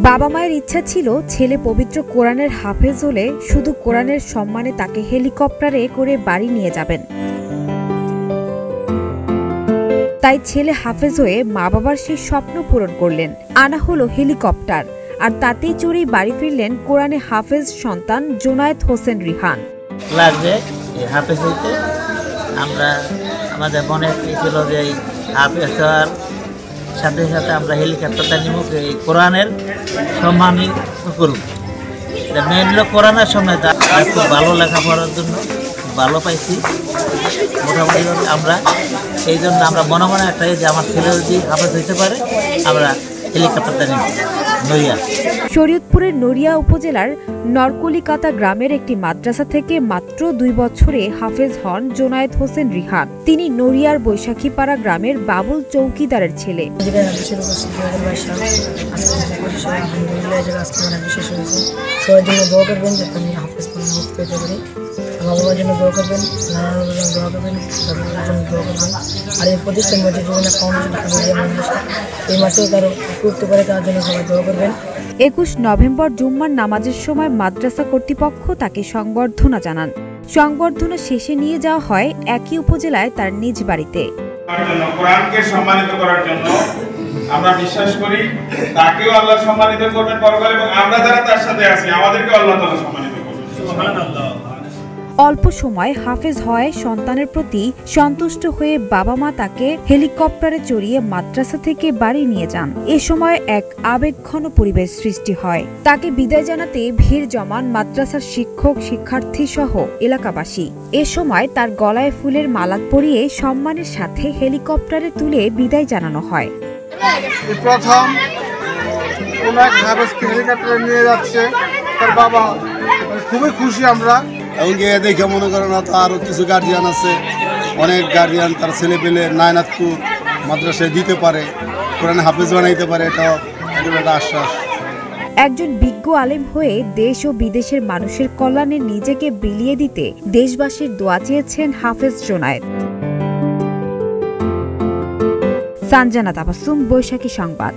বাবা মায়ের ইচ্ছা ছিল ছেলে পবিত্র কোরআনের হাফেজ হলে শুধু কোরআনের সম্মানে তাকে হেলিকপ্টারে করে বাড়ি নিয়ে যাবেন। তাই ছেলে হাফেজ হয়ে মা বাবার সেই স্বপ্ন পূরণ করলেন। আনা হলো হেলিকপ্টার, আর তাতেই চড়েই বাড়ি ফিরলেন কোরআনে হাফেজ সন্তান জোনায়েদ হোসেন রিহান। লাগবে এই হাফেজ হইতে আমরা আমাদের মনে ছিল যে এই হাফেজ হওয়ার সাথে সাথে আমরা হেলিকপ্টারটা নিব এই কোরআনের সম্মানই করব। মেন হলো কোরআনের সময় খুব ভালো লেখাপড়ার জন্য ভালো পাইছি মোটামুটিভাবে আমরা এই জন্য আমরা মনে মনে একটা যে আমার ছেলে যদি হাফেজ হইতে পারে আমরা হেলিকপ্টারটা নিব। শরীয়তপুরের নড়িয়া উপজেলার নরকলিকাতা গ্রামের একটি মাদ্রাসা থেকে মাত্র 2 বছরে হাফেজ হন জোনায়েদ হোসেন রিহান। তিনি নড়িয়ার বৈশাখীপাড়া গ্রামের বাবুল চৌকিদারের ছেলে। বাবার জন্য দোয়া করবেন, নানার জন্য দোয়া করবেন, জন্য দোয়া করবেন। আর এই প্রতিষ্ঠান মধ্যে জীবনে ফাউন্ডেশন এই মাসেও তারা করতে পারে, তার জন্য সবাই দোয়া করবেন। 21 নভেম্বর জুম্মার নামাজের সময় মাদ্রাসা কর্তৃপক্ষ তাকে সংবর্ধনা জানান। সংবর্ধনা শেষে নিয়ে যাওয়া হয় একই উপজেলায় তার নিজ বাড়িতে। কোরআনকে সম্মানিত করার জন্য আমরা বিশ্বাস করি তাকেও আল্লাহ সম্মানিত করবেন পরকালে, এবং আমরা যারা তার সাথে আছি আমাদেরকে আল্লাহ তাআলা সম্মানিত করবেন। সুবহানাল্লাহ। অল্প সময় হাফেজ হয় সন্তানের প্রতি সন্তুষ্ট হয়ে বাবা মা তাকে হেলিকপ্টারে চড়িয়ে মাদ্রাসা থেকে বাড়ি নিয়ে যান। এ সময় এক আবেগঘন পরিবেশ সৃষ্টি হয়। তাকে বিদায় জানাতে ভিড় জমান মাদ্রাসার শিক্ষক, শিক্ষার্থী সহ এলাকাবাসী। এ সময় তার গলায় ফুলের মালা পরিয়ে সম্মানের সাথে হেলিকপ্টারে তুলে বিদায় জানানো হয়। প্রথম কোন এক হাফেজকে হেলিকপ্টারে নিয়ে যাচ্ছে তার বাবা, খুবই খুশি আমরা। এমনকি দেখে মনে করেন তো আরও কিছু গার্জিয়ান আছে, অনেক গার্জিয়ান তার ছেলে পেলে নায়নাতপুর মাদ্রাসায় দিতে পারে, কোরআনে হাফেজ বানাইতে পারে, এটাও একটা আশ্বাস। একজন বিজ্ঞ আলেম হয়ে দেশ ও বিদেশের মানুষের কল্যাণে নিজেকে বিলিয়ে দিতে দেশবাসীর দোয়া চেয়েছেন হাফেজ জোনায়েদ। সানজানা তাবাসসুম, বৈশাখী সংবাদ।